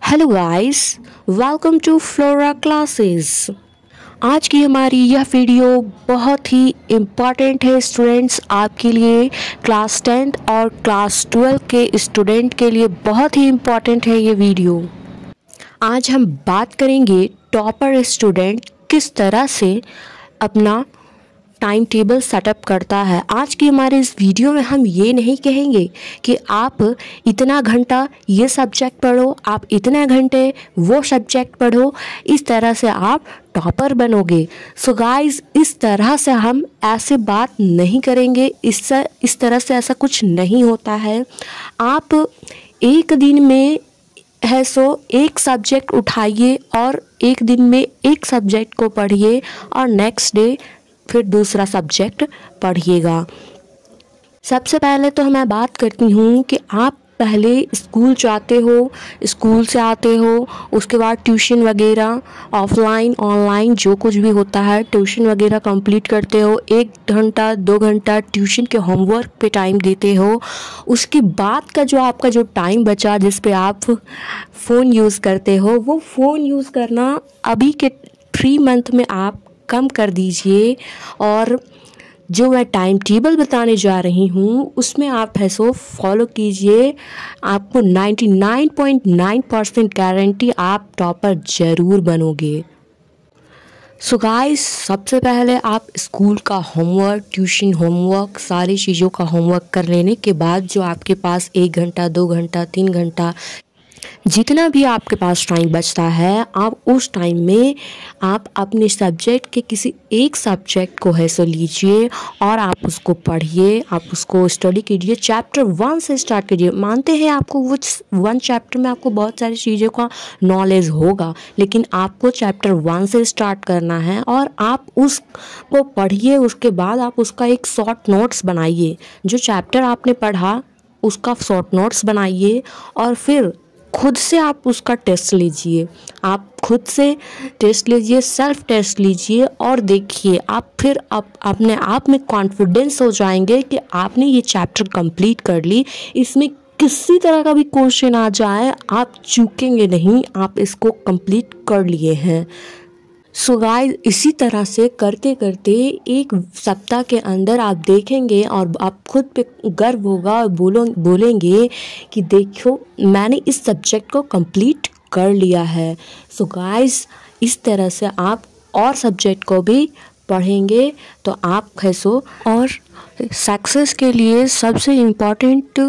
Hello guys, welcome to Flora classes. आज की हमारी यह वीडियो बहुत ही इम्पॉर्टेंट है स्टूडेंट्स, आपके लिए क्लास 10th और क्लास 12 के स्टूडेंट के लिए बहुत ही इम्पॉर्टेंट है ये वीडियो। आज हम बात करेंगे टॉपर स्टूडेंट किस तरह से अपना टाइम टेबल सेटअप करता है। आज की हमारे इस वीडियो में हम ये नहीं कहेंगे कि आप इतना घंटा ये सब्जेक्ट पढ़ो, आप इतने घंटे वो सब्जेक्ट पढ़ो, इस तरह से आप टॉपर बनोगे। सो गाइस, इस तरह से हम ऐसे बात नहीं करेंगे। इस तरह से ऐसा कुछ नहीं होता है। आप एक दिन में है सो एक सब्जेक्ट उठाइए और एक दिन में एक सब्जेक्ट को पढ़िए और नेक्स्ट डे फिर दूसरा सब्जेक्ट पढ़िएगा। सबसे पहले तो मैं बात करती हूँ कि आप पहले स्कूल जाते हो, स्कूल से आते हो, उसके बाद ट्यूशन वगैरह ऑफलाइन ऑनलाइन जो कुछ भी होता है ट्यूशन वगैरह कंप्लीट करते हो। 1 घंटा 2 घंटा ट्यूशन के होमवर्क पे टाइम देते हो। उसके बाद का जो आपका जो टाइम बचा जिस पे आप फ़ोन यूज़ करते हो, वो फ़ोन यूज़ करना अभी के 3 मंथ में आप कम कर दीजिए। और जो मैं टाइम टेबल बताने जा रही हूँ उसमें आप है सो फॉलो कीजिए। आपको 99.9% गारंटी आप टॉपर ज़रूर बनोगे। सो गाइस, सबसे पहले आप स्कूल का होमवर्क, ट्यूशन होमवर्क, सारी चीज़ों का होमवर्क कर लेने के बाद जो आपके पास 1 घंटा 2 घंटा 3 घंटा जितना भी आपके पास टाइम बचता है, आप उस टाइम में आप अपने सब्जेक्ट के किसी एक सब्जेक्ट को है सो लीजिए और आप उसको पढ़िए, आप उसको स्टडी कीजिए। चैप्टर 1 से स्टार्ट कीजिए। मानते हैं आपको वो 1 चैप्टर में आपको बहुत सारी चीज़ों का नॉलेज होगा, लेकिन आपको चैप्टर 1 से स्टार्ट करना है और आप उसको पढ़िए। उसके बाद आप उसका एक शॉर्ट नोट्स बनाइए। जो चैप्टर आपने पढ़ा उसका शॉर्ट नोट्स बनाइए और फिर खुद से आप उसका टेस्ट लीजिए। आप खुद से टेस्ट लीजिए, सेल्फ टेस्ट लीजिए और देखिए आप फिर अपने आप में कॉन्फिडेंस हो जाएंगे कि आपने ये चैप्टर कंप्लीट कर ली। इसमें किसी तरह का भी क्वेश्चन आ जाए आप चूकेंगे नहीं, आप इसको कंप्लीट कर लिए हैं। सो गाइस, इसी तरह से करते करते 1 सप्ताह के अंदर आप देखेंगे और आप खुद पे गर्व होगा और बोलेंगे कि देखो मैंने इस सब्जेक्ट को कंप्लीट कर लिया है। सो गाइस, इस तरह से आप और सब्जेक्ट को भी पढ़ेंगे तो आप कैसो। और सक्सेस के लिए सबसे इम्पॉर्टेंट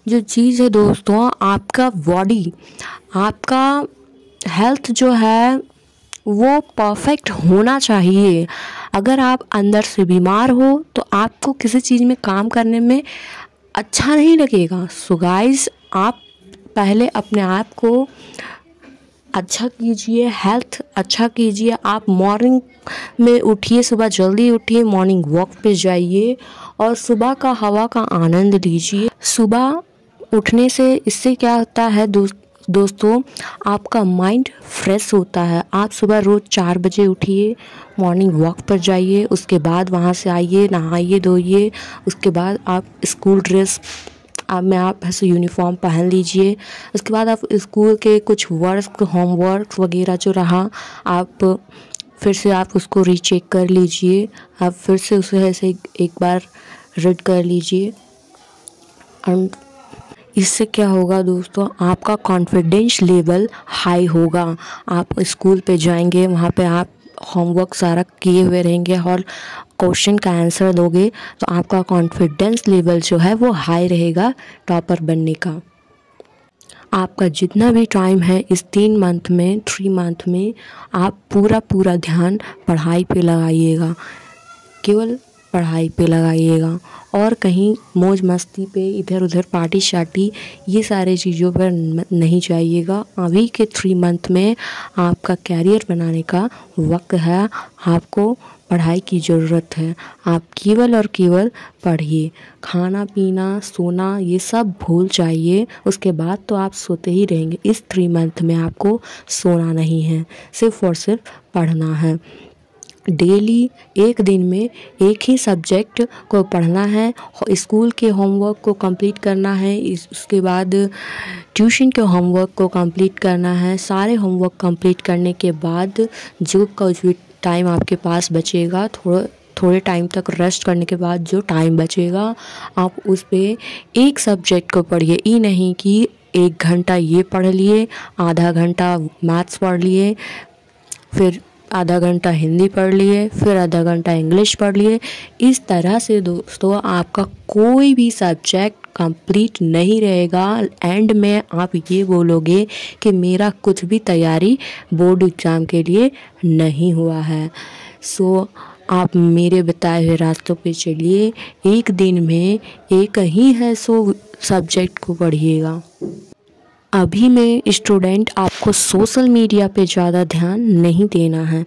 जो चीज़ है दोस्तों, आपका बॉडी, आपका हेल्थ जो है वो परफेक्ट होना चाहिए। अगर आप अंदर से बीमार हो तो आपको किसी चीज़ में काम करने में अच्छा नहीं लगेगा। सो गाइस, आप पहले अपने आप को अच्छा कीजिए, हेल्थ अच्छा कीजिए। आप मॉर्निंग में उठिए, सुबह जल्दी उठिए, मॉर्निंग वॉक पे जाइए और सुबह का हवा का आनंद लीजिए। सुबह उठने से इससे क्या होता है दोस्तों, आपका माइंड फ्रेश होता है। आप सुबह रोज़ 4 बजे उठिए, मॉर्निंग वॉक पर जाइए, उसके बाद वहाँ से आइए, नहाइए धोइए, उसके बाद आप स्कूल ड्रेस में आप ऐसे यूनिफॉर्म पहन लीजिए। उसके बाद आप स्कूल के कुछ वर्क होमवर्क वगैरह जो रहा आप फिर से आप उसको रीचेक कर लीजिए। आप फिर से उसे ऐसे एक बार रीड कर लीजिए। एंड इससे क्या होगा दोस्तों, आपका कॉन्फिडेंस लेवल हाई होगा। आप स्कूल पे जाएंगे, वहाँ पे आप होमवर्क सारा किए हुए रहेंगे और क्वेश्चन का आंसर दोगे तो आपका कॉन्फिडेंस लेवल जो है वो हाई रहेगा टॉपर बनने का। आपका जितना भी टाइम है इस 3 मंथ में आप पूरा ध्यान पढ़ाई पे लगाइएगा, केवल पढ़ाई पे लगाइएगा और कहीं मौज मस्ती पे इधर उधर पार्टी शार्टी ये सारे चीज़ों पर नहीं जाइएगा। अभी के 3 मंथ में आपका कैरियर बनाने का वक्त है। आपको पढ़ाई की ज़रूरत है। आप केवल और केवल पढ़िए। खाना पीना सोना ये सब भूल जाइए। उसके बाद तो आप सोते ही रहेंगे। इस 3 मंथ में आपको सोना नहीं है, सिर्फ़ और सिर्फ पढ़ना है। डेली एक दिन में एक ही सब्जेक्ट को पढ़ना है, स्कूल के होमवर्क को कंप्लीट करना है, उसके बाद ट्यूशन के होमवर्क को कंप्लीट करना है। सारे होमवर्क कंप्लीट करने के बाद जो कुछ भी टाइम आपके पास बचेगा, थोड़े टाइम तक रेस्ट करने के बाद जो टाइम बचेगा आप उस पे एक सब्जेक्ट को पढ़िए। ये नहीं कि 1 घंटा ये पढ़ लिए, आधा घंटा मैथ्स पढ़ लिए, फिर आधा घंटा हिंदी पढ़ लिए, फिर आधा घंटा इंग्लिश पढ़ लिए। इस तरह से दोस्तों आपका कोई भी सब्जेक्ट कंप्लीट नहीं रहेगा। एंड में आप ये बोलोगे कि मेरा कुछ भी तैयारी बोर्ड एग्ज़ाम के लिए नहीं हुआ है। सो आप मेरे बताए हुए रास्तों पे चलिए, एक दिन में एक ही है सो सब्जेक्ट को पढ़िएगा। अभी में स्टूडेंट आपको सोशल मीडिया पे ज़्यादा ध्यान नहीं देना है।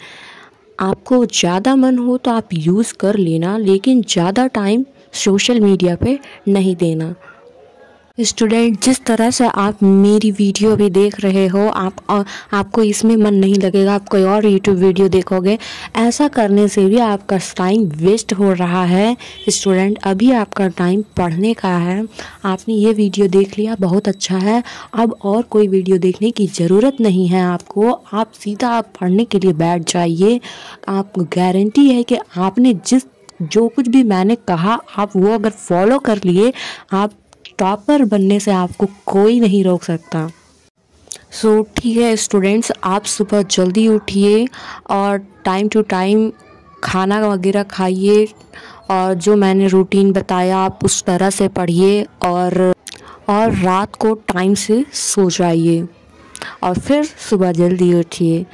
आपको ज़्यादा मन हो तो आप यूज़ कर लेना, लेकिन ज़्यादा टाइम सोशल मीडिया पे नहीं देना। स्टूडेंट, जिस तरह से आप मेरी वीडियो भी देख रहे हो, आपको इसमें मन नहीं लगेगा, आप कोई और यूट्यूब वीडियो देखोगे। ऐसा करने से भी आपका टाइम वेस्ट हो रहा है। स्टूडेंट, अभी आपका टाइम पढ़ने का है। आपने ये वीडियो देख लिया, बहुत अच्छा है। अब और कोई वीडियो देखने की ज़रूरत नहीं है आपको। आप सीधा पढ़ने के लिए बैठ जाइए। आपको गारंटी है कि आपने जो कुछ भी मैंने कहा, आप वो अगर फॉलो कर लिए, आप टॉपर बनने से आपको कोई नहीं रोक सकता। सो ठीक है स्टूडेंट्स, आप सुबह जल्दी उठिए और टाइम टू टाइम खाना वगैरह खाइए, और जो मैंने रूटीन बताया आप उस तरह से पढ़िए, और रात को टाइम से सो जाइए और फिर सुबह जल्दी उठिए।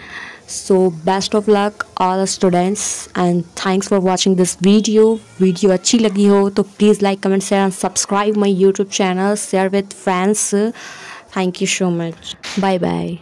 So best of luck all students and thanks for watching this video अच्छी लगी हो तो please like, comment, share and subscribe my YouTube channel, share with friends. Thank you so much, bye bye.